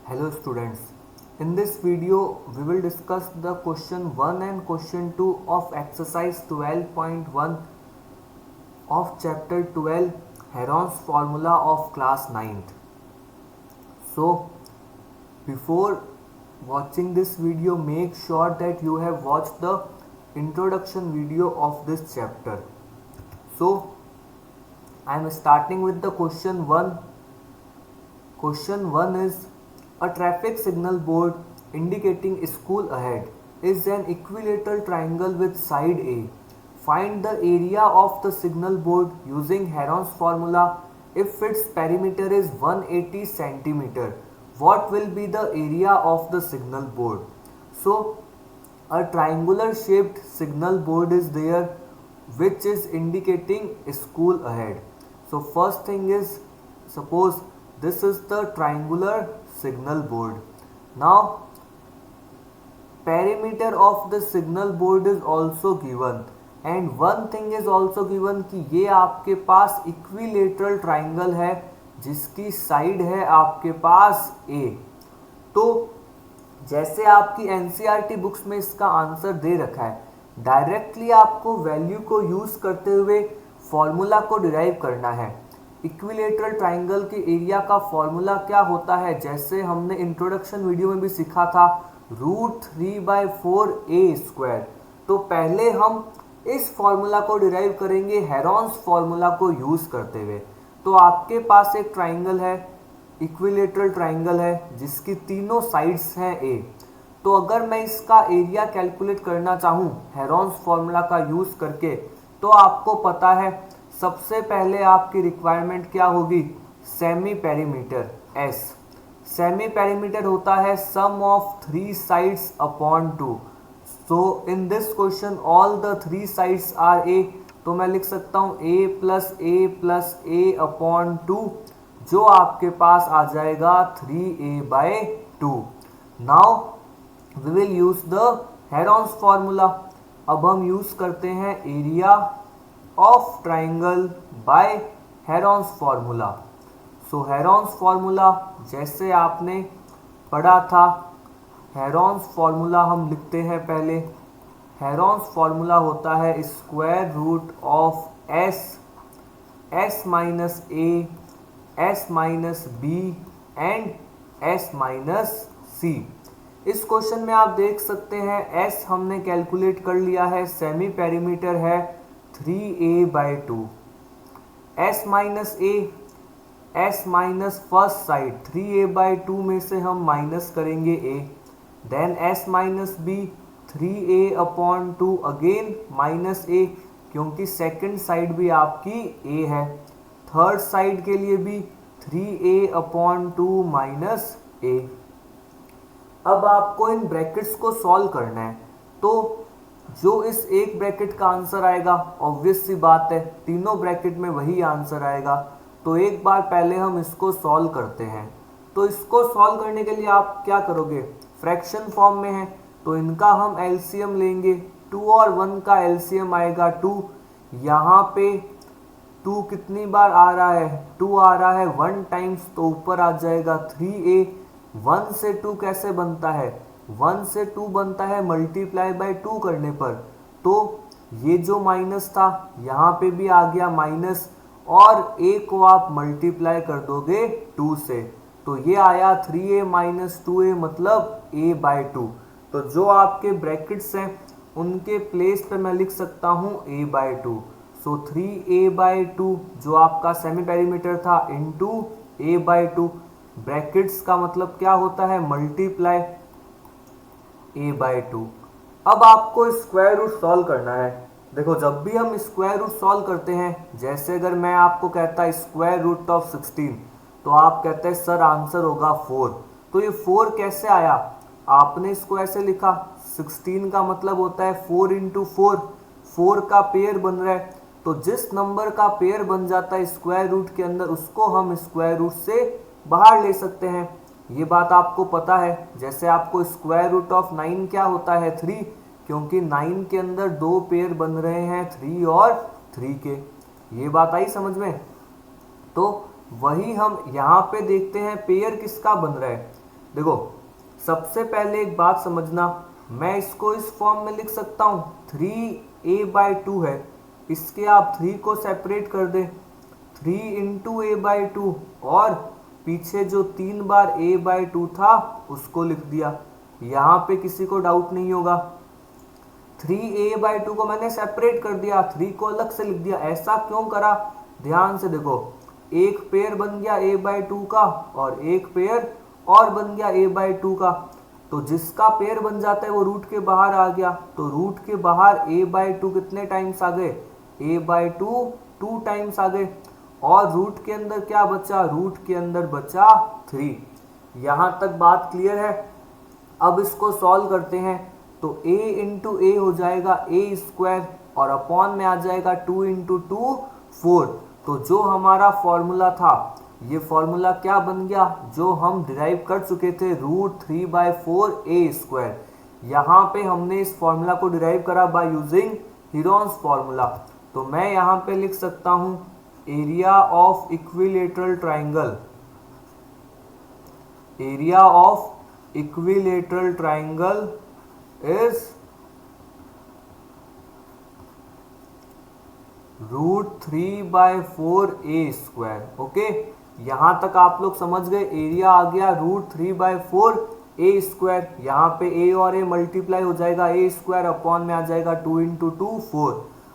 Hello students, in this video we will discuss the question 1 and question 2 of exercise 12.1 of chapter 12 Heron's formula of class 9th. So before watching this video, make sure that you have watched the introduction video of this chapter. So I am starting with the question 1. Question 1 is a traffic signal board indicating school ahead is an equilateral triangle with side A. Find the area of the signal board using Heron's formula. If its perimeter is 180 centimeter, what will be the area of the signal board? So, a triangular shaped signal board is there which is indicating school ahead. So, first thing is, suppose this is the triangular signal board. Now perimeter of the signal board is also given and one thing is also given कि ये आपके पास equilateral triangle है जिसकी side है आपके पास A। तो जैसे आपकी NCERT बुक्स में इसका आंसर दे रखा है, डायरेक्टली आपको वैल्यू को यूज करते हुए फॉर्मूला को डिराइव करना है। इक्विलेटरल ट्राइंगल के एरिया का फॉर्मूला क्या होता है, जैसे हमने इंट्रोडक्शन वीडियो में भी सीखा था, √3/4a²। तो पहले हम इस फॉर्मूला को डिराइव करेंगे हेरॉन्स फॉर्मूला को यूज करते हुए। तो आपके पास एक ट्राइंगल है, इक्विलेटरल ट्राइंगल है जिसकी तीनों साइड्स हैं a। तो अगर मैं इसका एरिया कैलकुलेट करना चाहूँ हेरॉन्स फॉर्मूला का यूज करके, तो आपको पता है सबसे पहले आपकी रिक्वायरमेंट क्या होगी, semi perimeter S। Semi perimeter होता है sum of 3 sides upon 2। So in this question all the 3 sides are A। तो मैं लिख सकता हूँ a + a अपॉन 2 जो आपके पास आ जाएगा 3a/2। Now we will use the Heron's formula. अब हम यूज करते हैं area of triangle by Heron's formula. So Heron's formula जैसे आपने पढ़ा था, हेरॉन्स फॉर्मूला हम लिखते हैं पहले। हेरॉन्स फॉर्मूला होता है square root of s - a s - b and s - c। इस क्वेश्चन में आप देख सकते हैं s हमने कैलकुलेट कर लिया है, सेमी पेरीमीटर है 3a/2। s minus first side 3a/2 में से हम माइनस करेंगे a, then s minus b 3a/2 again minus a क्योंकि सेकंड साइड भी आपकी a है। थर्ड साइड के लिए भी 3a/2 माइनस a। अब आपको इन ब्रैकेट्स को सॉल्व करना है, तो जो इस एक ब्रैकेट का आंसर आएगा, ऑब्वियस सी बात है तीनों ब्रैकेट में वही आंसर आएगा। तो एक बार पहले हम इसको सॉल्व करते हैं। तो इसको सॉल्व करने के लिए आप क्या करोगे, फ्रैक्शन फॉर्म में है तो इनका हम एलसीएम लेंगे। 2 और 1 का एलसीएम आएगा 2। यहाँ पे 2 कितनी बार आ रहा है, 2 आ रहा है 1 टाइम्स, तो ऊपर आ जाएगा 3a। 1 से 2 कैसे बनता है, 1 से 2 बनता है मल्टीप्लाई बाय 2 करने पर। तो ये जो माइनस था यहाँ पे भी आ गया माइनस, और a को आप मल्टीप्लाई कर दोगे 2 से, तो ये आया 3a - 2a मतलब a/2। तो जो आपके ब्रैकेट्स हैं उनके प्लेस पे मैं लिख सकता हूँ a/2। सो 3a/2 जो आपका सेमी पेरीमीटर था इंटू a/2, ब्रैकेट्स का मतलब क्या होता है, मल्टीप्लाई a/2। अब आपको स्क्वायर रूट सॉल्व करना है। देखो जब भी हम स्क्वायर रूट सॉल्व करते हैं, जैसे अगर मैं आपको कहता स्क्वायर रूट ऑफ 16, तो आप कहते हैं सर आंसर होगा 4। तो ये 4 कैसे आया, आपने इसको ऐसे लिखा, 16 का मतलब होता है 4 × 4, 4 का पेयर बन रहा है। तो जिस नंबर का पेयर बन जाता है स्क्वायर रूट के अंदर, उसको हम स्क्वायर रूट से बाहर ले सकते हैं। ये बात आपको पता है। जैसे आपको स्क्वायर रूट ऑफ 9 क्या होता है, 3, क्योंकि 9 के अंदर 2 पेयर बन रहे हैं 3 और 3 के। ये बात आई समझ में। तो वही हम यहाँ पे देखते हैं पेयर किसका बन रहा है। देखो सबसे पहले एक बात समझना, मैं इसको इस फॉर्म में लिख सकता हूँ 3a/2 है, इसके आप 3 को सेपरेट कर दे 3 इंटू a/2 और पीछे जो 3 बार a/2 था उसको लिख दिया। यहाँ पे किसी को डाउट नहीं होगा। 3a/2 को मैंने सेपरेट कर दिया, 3 को अलग से लिख दिया। ऐसा क्यों करा, ध्यान से देखो, एक पेयर बन गया a/2 का और एक पेयर और बन गया a/2 का। तो जिसका पेयर बन जाता है वो रूट के बाहर आ गया, तो रूट के बाहर a/2 कितने टाइम्स आ गए, a/2 2 टाइम्स आ गए। और रूट के अंदर क्या बचा, रूट के अंदर बचा 3। यहां तक बात क्लियर है। अब इसको सॉल्व करते हैं, तो a इंटू ए हो जाएगा a² और अपॉन में आ जाएगा 2 इंटू 2 4। तो जो हमारा फॉर्मूला था, ये फॉर्मूला क्या बन गया, जो हम डिराइव कर चुके थे, √3/4a²। यहाँ पे हमने इस फॉर्मूला को डिराइव करा बाय यूजिंग हीरोन्स फॉर्मूला। तो मैं यहाँ पे लिख सकता हूँ area of equilateral triangle, area of equilateral triangle is √3/4a²। Okay, यहां तक आप लोग समझ गए। एरिया आ गया √3/4a²। यहाँ पे a और a मल्टीप्लाई हो जाएगा, a² अपॉन में आ जाएगा 2 इंटू 2 4।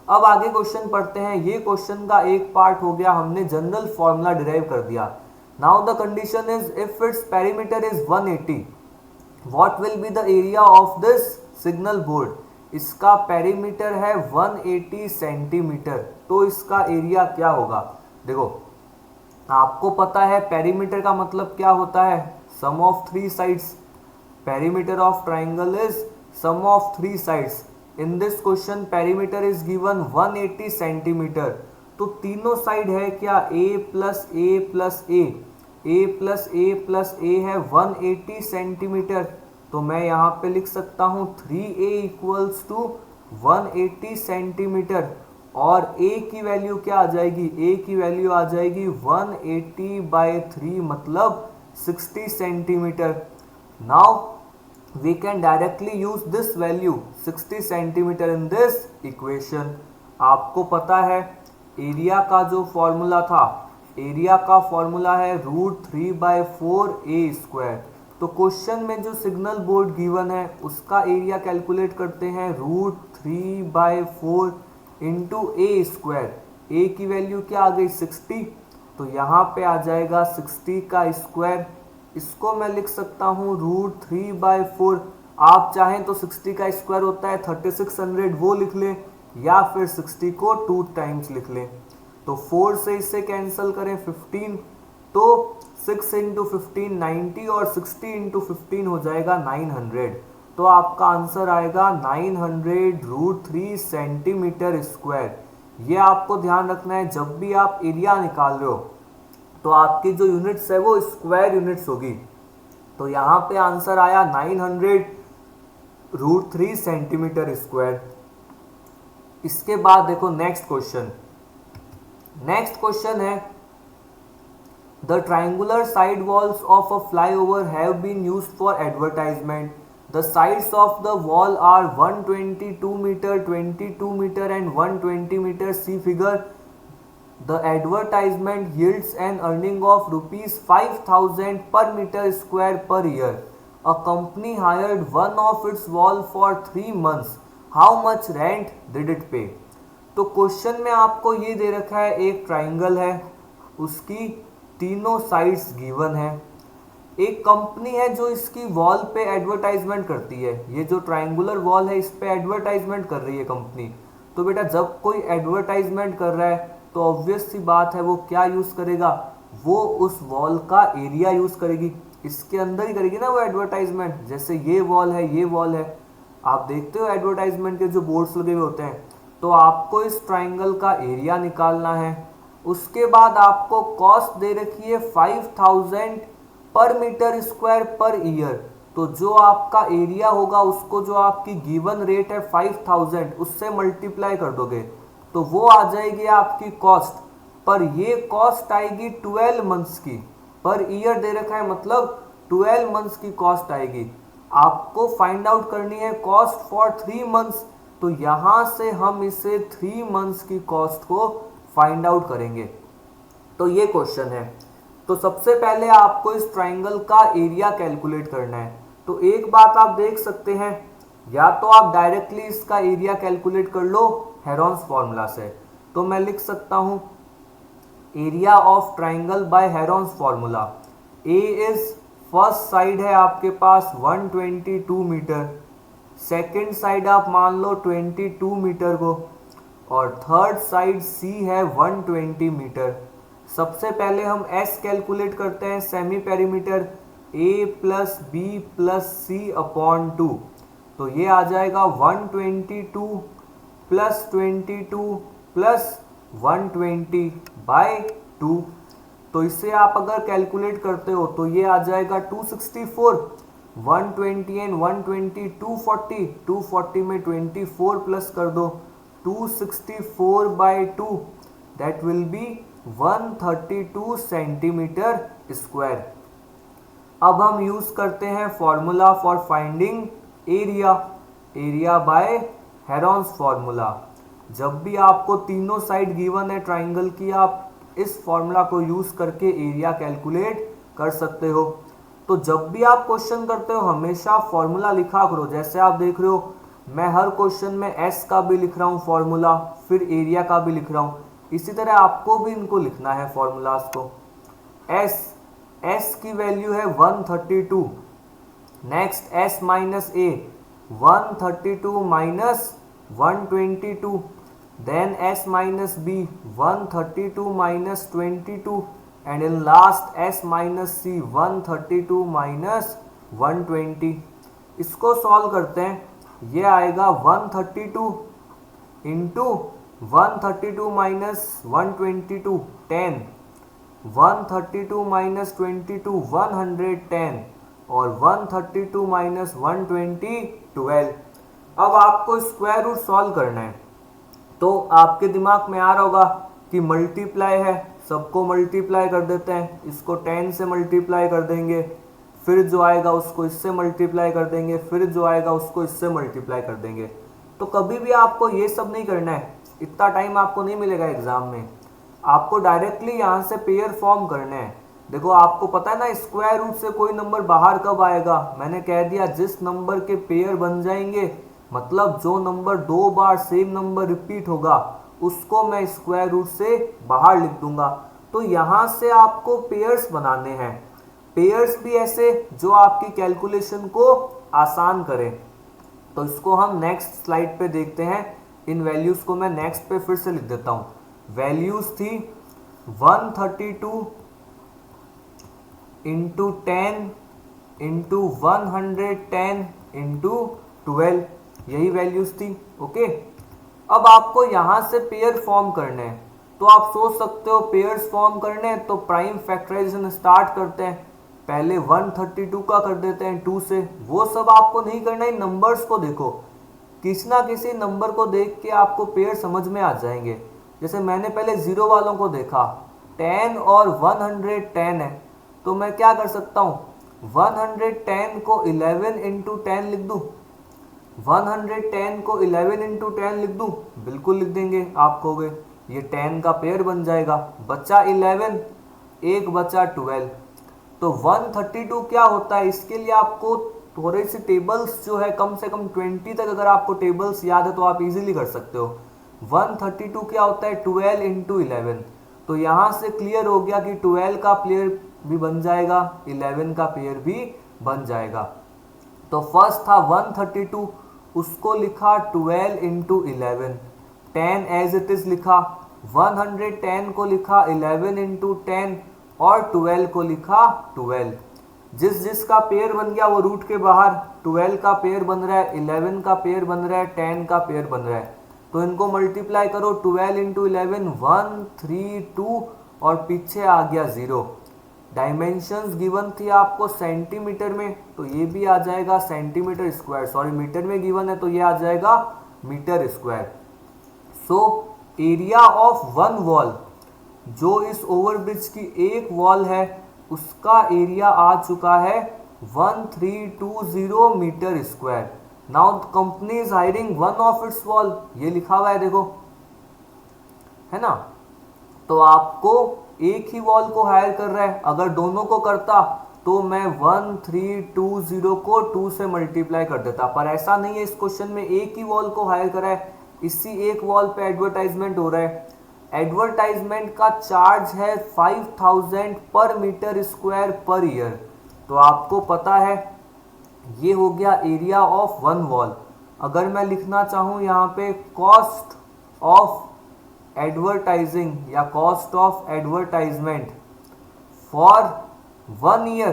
अब आगे क्वेश्चन पढ़ते हैं। ये क्वेश्चन का एक पार्ट हो गया, हमने जनरल फॉर्मूला डिराइव कर दिया। Now the condition is if its perimeter is 180, what will be the area of this signal board. इसका पेरीमीटर है 180 सेंटीमीटर, तो इसका एरिया क्या होगा। देखो आपको पता है पेरीमीटर का मतलब क्या होता है, sum of 3 sides. Perimeter of triangle is sum of 3 sides. In this question perimeter is given 180 centimetre. तो तीनों साइड है क्या, a plus a plus a, a plus a plus a है 180 सेंटीमीटर। तो मैं यहाँ पे लिख सकता हूँ 3a इक्वल्स टू 180 सेंटीमीटर। और a की वैल्यू क्या आ जाएगी, a की वैल्यू आ जाएगी 180/3 मतलब 60 centimetre. Now we can directly use this value 60 centimetre in this equation। आपको पता है एरिया का जो फॉर्मूला था, एरिया का फॉर्मूला है √3/4a²। तो क्वेश्चन में जो सिग्नल बोर्ड गिवन है उसका एरिया कैलकुलेट करते हैं √3/4 इंटू a²। a की वैल्यू क्या आ गई 60, तो यहाँ पे आ जाएगा 60 का स्क्वायर। इसको मैं लिख सकता हूँ √3/4। आप चाहें तो 60 का स्क्वायर होता है 3600, वो लिख लें, या फिर 60 को 2 टाइम्स लिख लें। तो 4 से इसे कैंसिल करें 15, तो 6 इंटू 15 90 और 60 इंटू 15 हो जाएगा 900। तो आपका आंसर आएगा 900√3 सेंटीमीटर स्क्वायर। ये आपको ध्यान रखना है, जब भी आप एरिया निकाल रहे हो तो आपकी जो यूनिट्स है वो स्क्वायर यूनिट्स होगी। तो यहाँ पे आंसर आया 900√3 सेंटीमीटर स्क्वायर। इसके बाद देखो नेक्स्ट क्वेश्चन। नेक्स्ट क्वेश्चन है the triangular side walls of a flyover have been used for advertisement. The sides of the wall are 122 metre, 22 metre and 120 metre. See figure. The advertisement yields an earning of ₹5,000 per meter square per year. A company hired one of its wall for 3 months. How much rent did it pay? तो question में आपको ये दे रखा है, एक triangle है, उसकी तीनों साइड्स गिवन है। एक कंपनी है जो इसकी वॉल पे एडवर्टाइजमेंट करती है। ये जो ट्राइंगुलर वॉल है इस पे एडवर्टाइजमेंट कर रही है कंपनी। तो बेटा जब कोई एडवर्टाइजमेंट कर रहा है तो ऑब्वियस सी बात है वो क्या यूज करेगा, वो उस वॉल का एरिया यूज करेगी। इसके अंदर ही करेगी ना वो एडवर्टाइजमेंट। जैसे ये वॉल है, ये वॉल है, आप देखते हो एडवर्टाइजमेंट के जो बोर्ड्स लगे हुए होते हैं। तो आपको इस ट्राइंगल का एरिया निकालना है। उसके बाद आपको कॉस्ट दे रखी है 5000 पर मीटर स्क्वायर पर ईयर। तो जो आपका एरिया होगा उसको जो आपकी गिवन रेट है 5000 उससे मल्टीप्लाई कर दोगे तो वो आ जाएगी आपकी कॉस्ट। पर ये कॉस्ट आएगी 12 मंथ्स की। पर ईयर दे रखा है मतलब 12 मंथ्स की कॉस्ट आएगी। आपको फाइंड आउट करनी है कॉस्ट फॉर 3 मंथ्स, तो यहाँ से हम इसे 3 मंथ्स की कॉस्ट को फाइंड आउट करेंगे। तो ये क्वेश्चन है। तो सबसे पहले आपको इस ट्राइंगल का एरिया कैलकुलेट करना है। तो एक बात आप देख सकते हैं, या तो आप डायरेक्टली इसका एरिया कैलकुलेट कर लो हेरॉन्स फॉर्मूला से। तो मैं लिख सकता हूं area of triangle by Heron's formula. A is first side है आपके पास 122 मीटर, सेकेंड साइड आप मान लो 22 मीटर को, और थर्ड साइड सी है 120 मीटर। सबसे पहले हम एस कैलकुलेट करते हैं, सेमी पेरीमीटर ए प्लस बी प्लस सी अपॉन 2। तो ये आ जाएगा 122 प्लस 22 प्लस 120 बाय 2। तो इससे आप अगर कैलकुलेट करते हो तो ये आ जाएगा 264, 120 एंड 120 240, 240 में 24 प्लस कर दो, 264 by 2 that will be 132 centimetre square. अब हम यूज करते हैं formula for finding area, area bye Heron's formula. जब भी आपको तीनों साइड गिवन है ट्राइंगल की, आप इस फॉर्मूला को यूज करके एरिया कैलकुलेट कर सकते हो। तो जब भी आप क्वेश्चन करते हो हमेशा फॉर्मूला लिखा करो। जैसे आप देख रहे हो मैं हर क्वेश्चन में एस का भी लिख रहा हूँ फॉर्मूला, फिर एरिया का भी लिख रहा हूँ। इसी तरह आपको भी इनको लिखना है फॉर्मूलाज को। एस की वैल्यू है 132। Next S minus A 132 minus 122, then s minus b 132 minus 22, and in last s minus c 132 minus 120। इसको सॉल्व करते हैं, ये आएगा 132 इंटू 132 माइनस 122 10, 132 माइनस 22 110, और 132 माइनस 120 12। अब आपको स्क्वायर रूट सॉल्व करना है। तो आपके दिमाग में आ रहा होगा कि मल्टीप्लाई है, सबको मल्टीप्लाई कर देते हैं, इसको 10 से मल्टीप्लाई कर देंगे, फिर जो आएगा उसको इससे मल्टीप्लाई कर देंगे, फिर जो आएगा उसको इससे मल्टीप्लाई कर देंगे। तो कभी भी आपको ये सब नहीं करना है, इतना टाइम आपको नहीं मिलेगा एग्जाम में। आपको डायरेक्टली यहाँ से पेयर फॉर्म करने हैं। देखो आपको पता है ना स्क्वायर रूट से कोई नंबर बाहर कब आएगा, मैंने कह दिया जिस नंबर के पेयर बन जाएंगे, मतलब जो नंबर 2 बार सेम नंबर रिपीट होगा उसको मैं स्क्वायर रूट से बाहर लिख दूंगा। तो यहाँ से आपको पेयर्स बनाने हैं, पेयर्स भी ऐसे जो आपकी कैलकुलेशन को आसान करें। तो इसको हम नेक्स्ट स्लाइड पे देखते हैं। इन वैल्यूज को मैं नेक्स्ट पे फिर से लिख देता हूँ। वैल्यूज थी 132 इंटू 10 इंटू 110 इंटू 12, यही वैल्यूज थी। ओके, अब आपको यहां से पेयर फॉर्म करने हैं। तो आप सोच सकते हो पेयर्स फॉर्म करने हैं तो प्राइम फैक्टराइजेशन स्टार्ट करते हैं। पहले 132 का कर देते हैं 2 से। वो सब आपको नहीं करना है, नंबर्स को देखो, किसी ना किसी नंबर को देख के आपको पेयर समझ में आ जाएंगे। जैसे मैंने पहले 0 वालों को देखा, 10 और 110 है, तो मैं क्या कर सकता हूँ 110 को 11 इंटू 10 लिख दूँ, 110 को 11 इंटू 10 लिख दूं, बिल्कुल लिख देंगे। आप कहोगे ये 10 का पेयर बन जाएगा, बचा 11, एक बचा 12। तो 132 क्या होता है, इसके लिए आपको थोड़ी सी टेबल्स जो है कम से कम 20 तक अगर आपको टेबल्स याद है तो आप इजीली कर सकते हो। 132 क्या होता है 12 इंटू 11। तो यहाँ से क्लियर हो गया कि 12 का पेयर भी बन जाएगा, 11 का पेयर भी बन जाएगा। तो फर्स्ट था 132, उसको लिखा 12 इंटू 11, 10 एज इट इज लिखा, 110 को लिखा 11 इंटू 10 और 12 को लिखा 12। जिस जिसका पेयर बन गया वो रूट के बाहर, 12 का पेयर बन रहा है, 11 का पेयर बन रहा है, 10 का पेयर बन रहा है। तो इनको मल्टीप्लाई करो, 12 इंटू 11 132 और पीछे आ गया 0। डायमेंशंस गिवन थी आपको सेंटीमीटर में, तो ये भी आ जाएगा सेंटीमीटर स्क्वायर। सॉरी मीटर में गिवन है तो ये आ जाएगा metre square. So area of one wall, जो इस ओवरब्रिज की एक वॉल है उसका एरिया आ चुका है 1320 metre square. Now company is hiring one of its wall, ये लिखा हुआ है देखो, है ना। तो आपको एक ही वॉल को हायर कर रहा है, अगर दोनों को करता तो मैं 1320 को 2 से मल्टीप्लाई कर देता, पर ऐसा नहीं है। इस क्वेश्चन में एक ही वॉल को हायर करा है, इसी एक वॉल पे एडवर्टाइजमेंट हो रहा है। एडवर्टाइजमेंट का चार्ज है 5000 पर मीटर स्क्वायर पर ईयर। तो आपको पता है ये हो गया एरिया ऑफ वन वॉल। अगर मैं लिखना चाहूँ यहाँ पे कॉस्ट ऑफ एडवर्टाइजिंग या cost of advertisement for 1 year,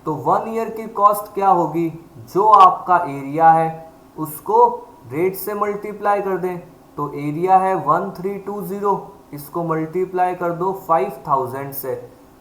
तो 1 ईयर की कॉस्ट क्या होगी, जो आपका एरिया है उसको रेट से मल्टीप्लाई कर दें। तो एरिया है 1320, इसको मल्टीप्लाई कर दो 5000 से,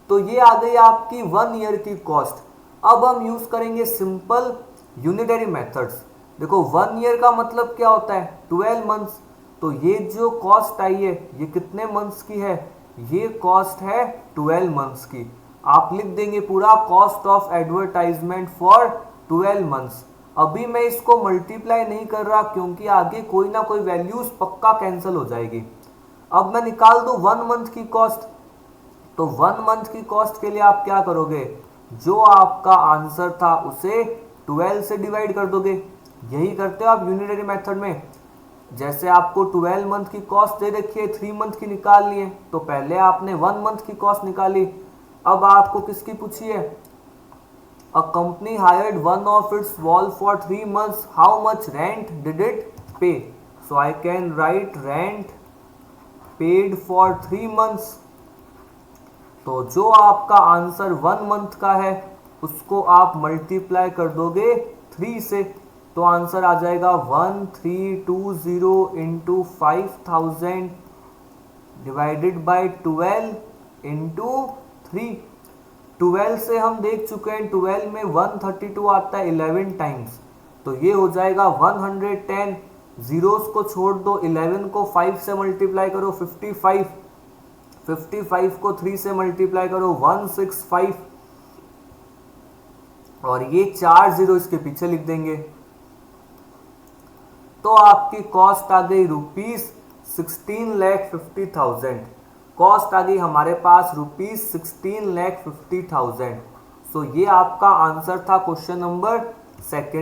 तो ये आ गई आपकी 1 ईयर की कॉस्ट। अब हम यूज करेंगे सिंपल यूनिटरी मेथड्स। देखो 1 ईयर का मतलब क्या होता है, 12 मंथ्स। तो ये जो कॉस्ट आई है ये कितने मंथ्स की है, ये कॉस्ट है 12 मंथ्स की। आप लिख देंगे पूरा cost of advertisement for 12 months. अभी मैं इसको मल्टीप्लाई नहीं कर रहा क्योंकि आगे कोई ना कोई वैल्यूज पक्का कैंसिल हो जाएगी। अब मैं निकाल दूं 1 मंथ की कॉस्ट। तो 1 मंथ की कॉस्ट के लिए आप क्या करोगे, जो आपका आंसर था उसे 12 से डिवाइड कर दोगे। यही करते हो आप यूनिटरी मेथड में। जैसे आपको 12 मंथ की कॉस्ट दे रखी है, 3 मंथ की निकाल लिए, तो पहले आपने 1 मंथ की कॉस्ट निकाली। अब आपको किसकी पूछी है, a company hired one of its wall for 3 months, how much rent did it pay. So I can write rent paid for 3 months. तो जो आपका आंसर 1 मंथ का है उसको आप मल्टीप्लाई कर दोगे 3 से, तो आंसर आ जाएगा 1320 इंटू 5000 डिवाइडेड बाई 12 इंटू 3। 12 से हम देख चुके हैं, 12 में 132 आता है 11 टाइम्स, तो ये हो जाएगा 110। जीरोस को छोड़ दो, 11 को 5 से मल्टीप्लाई करो 55, 55 को 3 से मल्टीप्लाई करो 165, और ये 4 जीरो इसके पीछे लिख देंगे। तो आपकी कॉस्ट आ गई ₹16,50,000। कॉस्ट आ गई हमारे पास ₹16,50,000। सो ये आपका आंसर था क्वेश्चन नंबर 2।